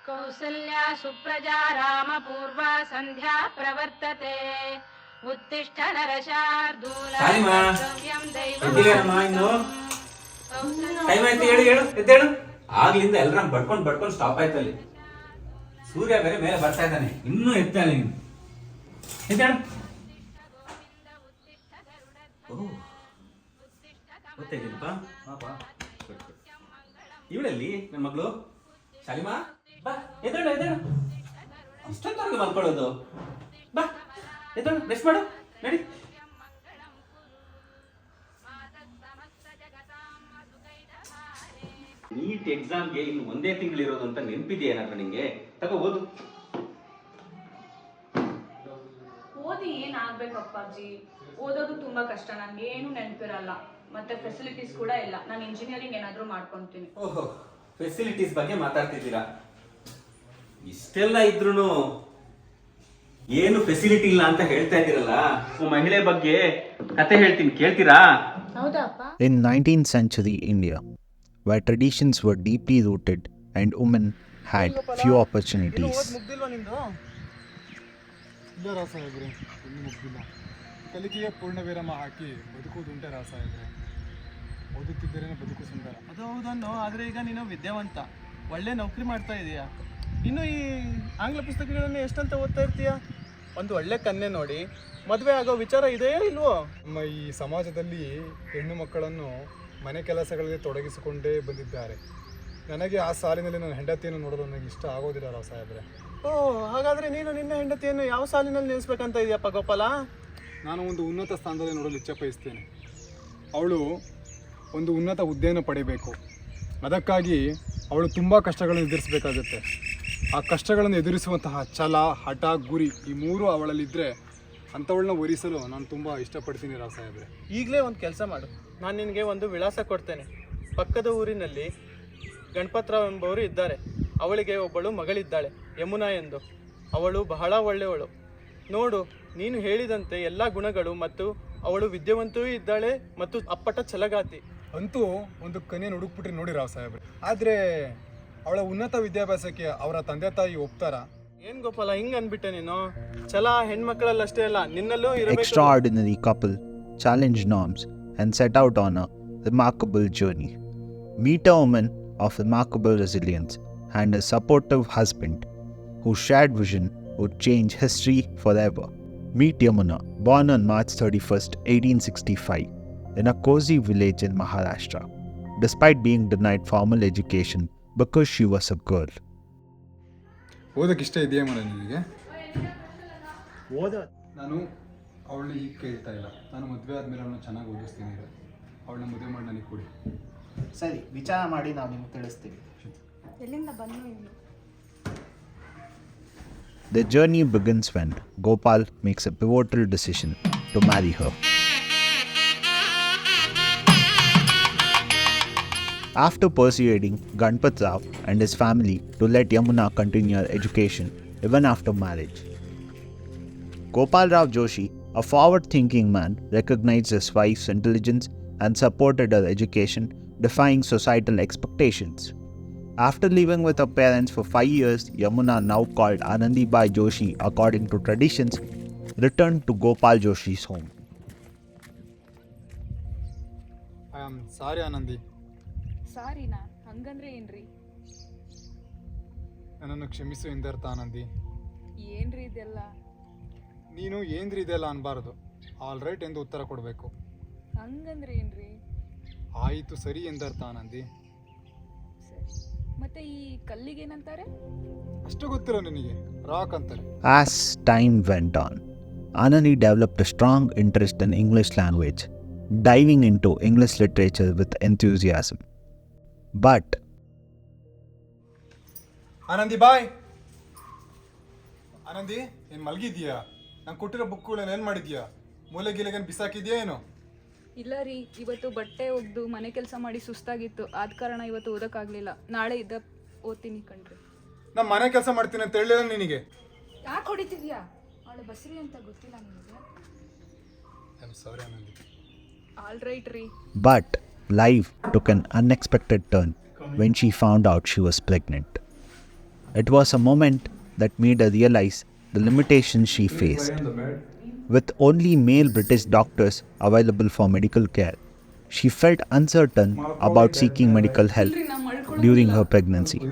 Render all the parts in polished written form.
ಕೌಸಲ್ಯಾ ಸುಪ್ರಜಾ ರಾಮ ಪೂರ್ವಾ ಸಂಧ್ಯಾ ಪ್ರವರ್ತತೆ ಉತ್ತಿಷ್ಠ ನರಶಾರ್ದೂಲ ಕರ್ತವ್ಯಂ ದೈವಂ time ಆಯ್ತು, ಹೇಳು ಹೇಳು ಎದ್ದೇಳು. ಆಗ್ಲಿಂದ ಎಲ್ಲರ ಬಡ್ಕೊಂಡು ಸ್ಟಾಪ್ ಆಯ್ತಲ್ಲಿ. ಸೂರ್ಯ ಬೇರೆ ಮೇಲೆ ಬರ್ತಾ ಇದ್ದಾನೆ, ಇನ್ನೂ ಎತ್ತಾನೆ ನೀನು. ಎದ್ದೇಳು. ಗೊತ್ತಾಯ್ತಿಲ್ಲಪ್ಪ. ಇವಳಲ್ಲಿ ನನ್ನ ಮಗಳು ಶಾಲಿಮಾ, ಬಾ ಎದ್ದೇಳು ಎದ್ದೇಳು. ಇಷ್ಟೊತ್ತವರೆಗೆ ಮಲ್ಕೊಳ್ಳೋದು? ಬಾ ಎದ್ದೇಳು, ರೆಸ್ಟ್ ಮಾಡು, ನಡಿ. ನೀಟ್ ಎಕ್ಸಾಮ್ಗೆ ಇನ್ನು ಒಂದೇ ತಿಂಗಳಿರೋದು ಅಂತ ನೆನಪಿದೆಯಾ ಏನಾದ್ರು ನಿಂಗೆ? ತಗೋ ಓದು. ಓದಿ ಏನಾಗ್ಬೇಕಪ್ಪಾಜಿ? ಓದೋದು ತುಂಬಾ ಕಷ್ಟ, ನನ್ಗೆ ಏನು ನೆನಪಿರಲ್ಲ, ಮತ್ತೆ ಫೆಸಿಲಿಟೀಸ್ ಕೂಡ ಇಲ್ಲ. ನಾನು ಇಂಜಿನಿಯರಿಂಗ್ ಏನಾದ್ರೂ ಮಾಡ್ಕೊಂತೀನಿ. ಓಹೋ, ಫೆಸಿಲಿಟೀಸ್ ಬಗ್ಗೆ ಮಾತಾಡ್ತಿದ್ದೀರಾ? ಇಷ್ಟೆಲ್ಲ ಇದ್ರೂ ಏನು ಫೆಸಿಲಿಟಿ ಇಲ್ಲ ಅಂತ ಹೇಳ್ತಾ ಇದ್ದೀರಲ್ಲ. ಮಹಿಳೆ ಬಗ್ಗೆ ಕತೆ ಹೇಳ್ತೀನಿ, ಕೇಳ್ತೀರಾ? ಹೌದಪ್ಪ. In 19th century India, where traditions were deeply rooted and women had few opportunities. ಕಲಿಕೆಗೆ ಪೂರ್ಣ ವಿರಾಮ ಹಾಕಿ ಬದುಕುವುದುಂಟೆ ರಾಸಾಯಬ್ರೆ. ಓದುತ್ತಿದ್ದರೇನೆ ಬದುಕು ಸುಂದರ. ಅದು ಹೌದನ್ನು, ಆದರೆ ಈಗ ನೀನು ವಿದ್ಯಾವಂತ, ಒಳ್ಳೆ ನೌಕರಿ ಮಾಡ್ತಾ ಇದೀಯಾ. ಇನ್ನು ಈ ಆಂಗ್ಲ ಪುಸ್ತಕಗಳನ್ನು ಎಷ್ಟಂತ ಓದ್ತಾ ಇರ್ತೀಯ? ಒಂದು ಒಳ್ಳೆ ಕನ್ಯೆ ನೋಡಿ ಮದುವೆ ಆಗೋ ವಿಚಾರ ಇದೆಯೋ ಇಲ್ವೋ? ನಮ್ಮ ಈ ಸಮಾಜದಲ್ಲಿ ಹೆಣ್ಣು ಮಕ್ಕಳನ್ನು ಮನೆ ಕೆಲಸಗಳಿಗೆ ತೊಡಗಿಸಿಕೊಂಡೇ ಬಂದಿದ್ದಾರೆ. ನನಗೆ ಆ ಸಾಲಿನಲ್ಲಿ ನನ್ನ ಹೆಂಡತಿಯನ್ನು ನೋಡಲು ನನಗೆ ಇಷ್ಟ ಆಗೋದಿಲ್ಲ ರಾಸಾಯಬ್ರೆ. ಓ, ಹಾಗಾದರೆ ನೀನು ನಿನ್ನ ಹೆಂಡತಿಯನ್ನು ಯಾವ ಸಾಲಿನಲ್ಲಿ ನಿಲ್ಲಿಸ್ಬೇಕಂತ ಇದೆಯಪ್ಪ ಗೋಪಾಲ? ನಾನು ಒಂದು ಉನ್ನತ ಸ್ಥಾನದಲ್ಲಿ ನೋಡಲು ಇಚ್ಛೆ ಬಯಸ್ತೇನೆ. ಅವಳು ಒಂದು ಉನ್ನತ ಹುದ್ದೆಯನ್ನು ಪಡೆಯಬೇಕು. ಅದಕ್ಕಾಗಿ ಅವಳು ತುಂಬ ಕಷ್ಟಗಳನ್ನು ಎದುರಿಸಬೇಕಾಗುತ್ತೆ. ಆ ಕಷ್ಟಗಳನ್ನು ಎದುರಿಸುವಂತಹ ಛಲ, ಹಠ, ಗುರಿ ಈ ಮೂರು ಅವಳಲ್ಲಿದ್ದರೆ ಅಂಥವಳನ್ನ ವರಿಸಲು ನಾನು ತುಂಬ ಇಷ್ಟಪಡ್ತೀನಿ ರಾಸಾಯಬ್ರೆ. ಈಗಲೇ ಒಂದು ಕೆಲಸ ಮಾಡು, ನಾನು ನಿನಗೆ ಒಂದು ವಿಳಾಸ ಕೊಡ್ತೇನೆ. ಪಕ್ಕದ ಊರಿನಲ್ಲಿ ಗಣಪತರಾವ್ ಎಂಬವರು ಇದ್ದಾರೆ. ಅವಳಿಗೆ ಒಬ್ಬಳು ಮಗಳಿದ್ದಾಳೆ, ಯಮುನಾ ಎಂದು. ಅವಳು ಬಹಳ ಒಳ್ಳೆಯವಳು. ನೋಡು, ನೀನು ಹೇಳಿದಂತೆ ಎಲ್ಲ ಗುಣಗಳು, ಮತ್ತು ಅವಳು ವಿದ್ಯಾವಂತೂ ಇದ್ದಾಳೆ ಮತ್ತು ಅಪ್ಪಟ ಛಲಗಾತಿ. ಅಂತೂ ಒಂದು ಕನ್ಯೆಯನ್ನು ಹುಡುಕ್ಬಿಟ್ರೆ ನೋಡಿ ರಾವ್ ಸಾಹೇಬ್ರೆ. ಆದರೆ ಅವಳ ಉನ್ನತ ವಿದ್ಯಾಭ್ಯಾಸಕ್ಕೆ ಅವರ ತಂದೆ ತಾಯಿ ಒಪ್ತಾರಾ? ಏನ್ ಗೋಪಾಲ ಹಿಂಗೆ ಅಂದ್ಬಿಟ್ಟೆ ನೀನು? ಛಲ ಹೆಣ್ಮಕ್ಳಲ್ಲಷ್ಟೇ ಅಲ್ಲ, ನಿನ್ನಲ್ಲೂ ಇರಬೇಕು. Extraordinary couple challenged norms and set out on a remarkable journey. Meet a woman of remarkable resilience and a supportive husband whose shared vision would change history forever. Meet Yamuna, born on March 31st, 1865, in a cozy village in Maharashtra, despite being denied formal education because she was a girl. ಓದಕ್ಕೆ ಇಷ್ಟ ಇದೆಯಾ ಮನೆ ನಿನಗೆ? ನಾನು ಅವಳನ್ನ ಈಗ ಕೇಳ್ತಾ ಇಲ್ಲ. ನಾನು ಮದುವೆ ಆದಮೇಲೆ ಅವಳನ್ನ ಚೆನ್ನಾಗಿ ಓದಿಸ್ತೀನಿ. ಅವಳನ್ನ ಮದುವೆ ಮಾಡಿ ನನಗೆ ಕೊಡಿ. ಸರಿ, ವಿಚಾರ ಮಾಡಿ ನಾವು ನಿಮ್ಗೆ ತಿಳಿಸ್ತೀವಿ. ಎಲ್ಲಿಂದ ಬಂದು ಇವನು? The journey begins when Gopal makes a pivotal decision to marry her. After persuading Ganpat Rao and his family to let Yamuna continue her education even after marriage, Gopal Rao Joshi, a forward-thinking man, recognized his wife's intelligence and supported her education, defying societal expectations. After living with her parents for 5 years, Yamuna, now called Anandibai Joshi according to traditions, returned to Gopal Joshi's home. I am sorry Anandi. ಸಾರಿನಾ? ಹಂಗಂದ್ರೆ ಏನ್ರಿ? ನನ್ನನ್ನು ಕ್ಷಮಿಸು ಎಂದರ್ಥ ಆನಂದಿ. ಏನ್ರಿ ಇದೆಲ್ಲ? ನೀನು ಏನ್ರಿ ಇದೆಲ್ಲ ಅನ್ಬಾರ್ದು, ಆಲ್ ರೈಟ್ ಎಂದು ಉತ್ತರ ಕೊಡಬೇಕು. ಹಂಗಂದ್ರೆ ಏನ್ರಿ? ಆಯಿತು ಸರಿ ಎಂದರ್ಥ ಆನಂದಿ. ಸರಿ, ಮತ್ತೆ ಈ ಕಲ್ಲಿಗೇನಂತಾರೆ? ಅಷ್ಟು ಗೊತ್ತಿರೋ ನಿನಗೆ? ರಾಕ್ ಅಂತಾರೆ. As time went on, Anandi developed a strong interest in English language, diving into English literature with enthusiasm. But Anandi ಬಾಯ್. ಆನಂದಿ, ಏನು ಮಲಗಿದ್ಯಾ? ನಾನು ಕೊಟ್ಟಿರೋ ಬುಕ್ಗಳನ್ನ ಏನು ಮಾಡಿದ್ಯಾ? ಮೂಲೆ ಗೀಲೆಗೇನು ಬಿಸಾಕಿದ್ಯಾ ಏನು? ಇಲ್ಲ ರೀ, ಇವತ್ತು ಬಟ್ಟೆ ಒಗ್ದು ಮನೆ ಕೆಲಸ ಮಾಡಿ ಸುಸ್ತಾಗಿತ್ತು, ಆದ ಕಾರಣ ಇವತ್ತು ಓದೋಕ್ಕಾಗಲಿಲ್ಲ. ನಾಳೆ ಇದ್ದ ಓದ್ತೀನಿ ಕಣ್ರಿ. ನಾನು ಮನೆ ಕೆಲಸ ಮಾಡ್ತೀನಿ ಅಂತ ಹೇಳಿಲ್ಲ ನಿನಗೆ? ಯಾಕೆ ಹೊಡಿತಿದ್ಯಾ? ಅವಳು ಬಸ್ರಿ ಅಂತ ಗೊತ್ತಿಲ್ಲ ನಿಮಗೆ? I am sorry Anandi. All right ರೀ. But life took an unexpected turn when she found out she was pregnant. It was a moment that made her realize the limitations she faced. With only male British doctors available for medical care, she felt uncertain about seeking medical help during her pregnancy.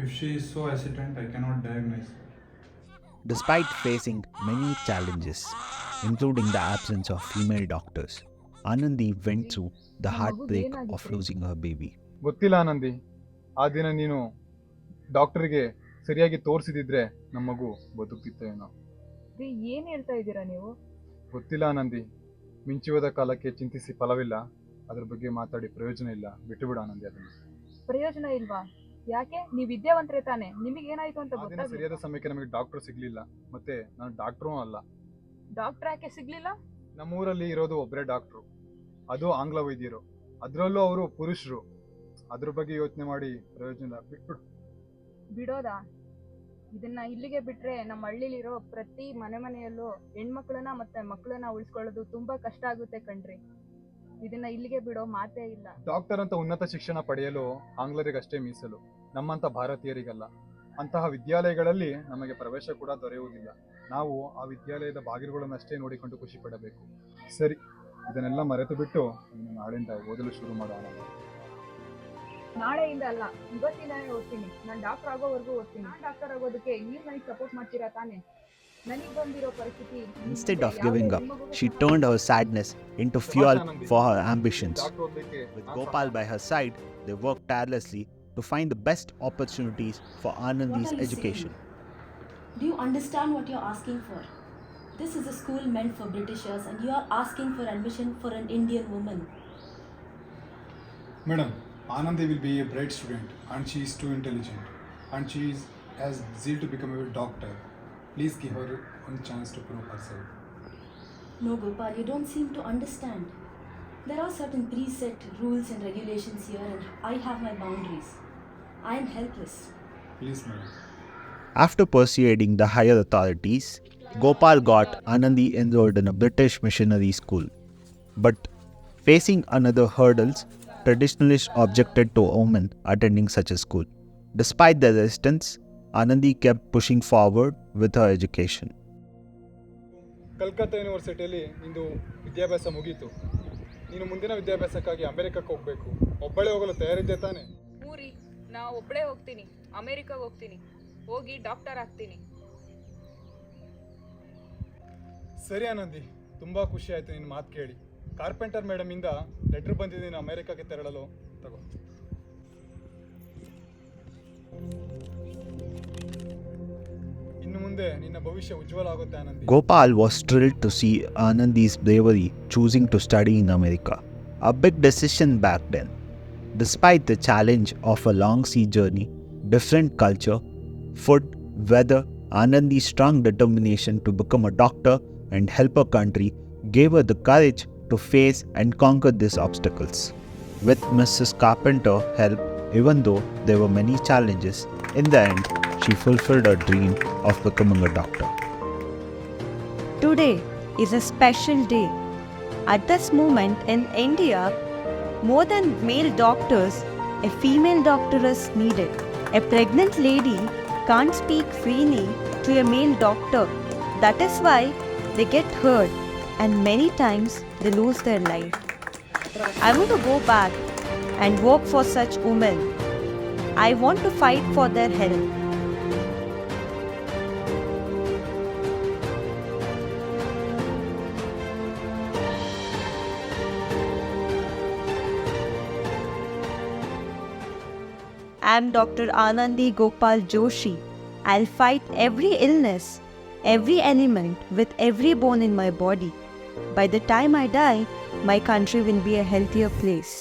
If she is so hesitant, I cannot diagnose. Despite facing many challenges, including the absence of female doctors, Anandi went through the heartbreak of losing her baby. ಗೊತ್ತಿಲ್ಲ ಆನಂದಿ, ಆ ದಿನ ನೀನು ಡಾಕ್ಟರ್ಗೆ ಸರಿಯಾಗಿ ತೋರಿಸಿದಿದ್ರೆ ನಮ್ಮ ಮಗು ಬದುಕ್ತಿತ್ತು ಏನೋ. ಏನ್ ಹೇಳ್ತಾ ಇದ್ದೀರಾ ನೀವು? ಗೊತ್ತಿಲ್ಲ ಆನಂದಿ, ಮಿಂಚುವುದ ಕಾಲಕ್ಕೆ ಚಿಂತಿಸಿ ಫಲವಿಲ್ಲ. ಅದ್ರ ಬಗ್ಗೆ ಮಾತಾಡಿ ಪ್ರಯೋಜನ ಇಲ್ಲ, ಬಿಟ್ಟು ಬಿಡು ಆನಂದಿ. ಅದನ್ನ ಪ್ರಯೋಜನ ಇಲ್ವಾ? ಯಾಕೆ? ನೀವು ವಿದ್ಯಾವಂತರೇ ತಾನೆ, ನಿಮಗೆ ಏನಾಯ್ತು ಅಂತ ಆ ದಿನ ಗೊತ್ತಾಗ್ಲಿಲ್ಲ. ಸರಿಯಾದ ಸಮಯಕ್ಕೆ ನಮಗೆ ಡಾಕ್ಟರ್ ಸಿಗ್ಲಿಲ್ಲ, ಮತ್ತೆ ನಾನು ಡಾಕ್ಟ್ರೂ ಅಲ್ಲ. ಡಾಕ್ಟರ್ ಯಾಕೆ ಸಿಗ್ಲಿಲ್ಲ? ನಮ್ಮೂರಲ್ಲಿ ಇರೋದು ಒಬ್ಬರೇ ಡಾಕ್ಟ್ರು, ಅದು ಆಂಗ್ಲ ವೈದ್ಯರು, ಅದರಲ್ಲೂ ಅವರು ಪುರುಷರು. ಅದ್ರ ಬಗ್ಗೆ ಯೋಚನೆ ಮಾಡಿ ಪ್ರಯೋಜನ ಇಲ್ಲ, ಬಿಟ್ಬಿಡು. ಬಿಡೋದಾ? ಇದನ್ನ ಇಲ್ಲಿಗೆ ಬಿಟ್ರೆ ನಮ್ಮ ಹಳ್ಳಿಲಿರೋ ಪ್ರತಿ ಮನೆಯಲ್ಲೂ ಹೆಣ್ಮಕ್ಳನ್ನ ಮತ್ತೆ ಮಕ್ಕಳನ್ನ ಉಳಿಸ್ಕೊಳ್ಳೋದು ತುಂಬಾ ಕಷ್ಟ ಆಗುತ್ತೆ ಕಣ್ರಿ. ಇದನ್ನ ಇಲ್ಲಿಗೆ ಬಿಡೋ ಮಾತೇ ಇಲ್ಲ. ಡಾಕ್ಟರ್ ಅಂತ ಉನ್ನತ ಶಿಕ್ಷಣ ಪಡೆಯಲು ಆಂಗ್ಲರಿಗಷ್ಟೇ ಮೀಸಲು, ನಮ್ಮಂತ ಭಾರತೀಯರಿಗಲ್ಲ. ಅಂತಹ ವಿದ್ಯಾಲಯಗಳಲ್ಲಿ ನಮಗೆ ಪ್ರವೇಶ ಕೂಡ ದೊರೆಯುವುದಿಲ್ಲ. ನಾವು ಆ ವಿದ್ಯಾಲಯದ ಬಾಗಿಲುಗಳನ್ನಷ್ಟೇ ನೋಡಿಕೊಂಡು ಖುಷಿ ಪಡಬೇಕು. ಸರಿ, ಇದನ್ನೆಲ್ಲ ಮರೆತು ಬಿಟ್ಟು ಇನ್ನು ನಾಳೆಯಿಂದ ಓದಲು ಶುರು ಮಾಡೋಣ. ನಾಳೆಯಿಂದ ಅಲ್ಲ, ಇವತ್ತಿಂದಾನೇ ಓದ್ತೀನಿ. ನಾನು ಡಾಕ್ಟರ್ ಆಗೋವರೆಗೂ ಓದ್ತೀನಿ. ನಾನು ಡಾಕ್ಟರ್ ಆಗೋದಕ್ಕೆ ನೀವು ನನಗೆ ಸಪೋರ್ಟ್ ಮಾಡ್ತೀರಾ ತಾನೆ? ನನಗೆ ಬಂದಿರೋ ಪರಿಸ್ಥಿತಿ. Instead of giving up, she turned her sadness into fuel for her ambitions. With Gopal by her side, they worked tirelessly to find the best opportunities for Anandi's What are you education. saying? Do you understand what you're asking for? This is a school meant for Britishers and you are asking for admission for an Indian woman. Madam, Anandi will be a bright student and she is too intelligent and she has zeal to become a doctor. Please give her one chance to prove herself. No, Gopal, you don't seem to understand. There are certain preset rules and regulations here and I have my boundaries. I am helpless. Please, madam. After persuading the higher authorities, Gopal got Anandi enrolled in a British missionary school. But facing another hurdles, traditionalists objected to women attending such a school. Despite the resistance, Anandi kept pushing forward with her education. Calcutta ಯೂನಿವರ್ಸಿಟಿಯಲ್ಲಿ ಇಂದು ವಿದ್ಯಾಭ್ಯಾಸ ಮುಗೀತು. ನೀನು ಮುಂದಿನ ವಿದ್ಯಾಭ್ಯಾಸಕ್ಕಾಗಿ ಅಮೆರಿಕಕ್ಕೆ ಹೋಗಬೇಕು. ಒಬ್ಬಳೇ ಹೋಗಲು ತಯಾರಿದ್ದೆ ತಾನೆ? ಊರಿ, ನಾ ಒಬ್ಬಳೇ ಹೋಗ್ತೀನಿ, ಅಮೆರಿಕಾಗೆ ಹೋಗ್ತೀನಿ, ಹೋಗಿ ಡಾಕ್ಟರ್ ಆಗ್ತೀನಿ. ಸರಿ ಆನಂದಿ, ತುಂಬಾ ಖುಷಿ ಆಯ್ತು ನಿನ್ನ ಮಾತು ಕೇಳಿ. ಕಾರ್ಪೆಂಟರ್ ಮೇಡಮ್ ಇಂದ ಲೆಟರ್ ಬಂದಿದೆ ನೀನು ಅಮೆರಿಕಕ್ಕೆ ತೆರಳಲು. ತಗೋ. ಇನ್ನು ಮುಂದೆ ನಿನ್ನ ಭವಿಷ್ಯ ಉಜ್ವಲ ಆಗುತ್ತೆ Anandi. Gopal was thrilled to see Anandi's bravery choosing to study in America, a big decision back then. Despite the challenge of a long sea journey, different culture, food, weather, Anandi's strong determination to become a doctor and help her country gave her the courage to face and conquer these obstacles. With Mrs. Carpenter's help, even though there were many challenges, in the end, she fulfilled her dream of becoming a doctor. Today is a special day. At this moment in India, more than male doctors, a female doctor is needed. A pregnant lady can't speak freely to a male doctor. That is why they get hurt and many times they lose their life. I want to go back and work for such women. I want to fight for their help. I am Dr. Anandi Gopal Joshi. I'll fight every illness, every element with every bone in my body. By the time I die, my country will be a healthier place.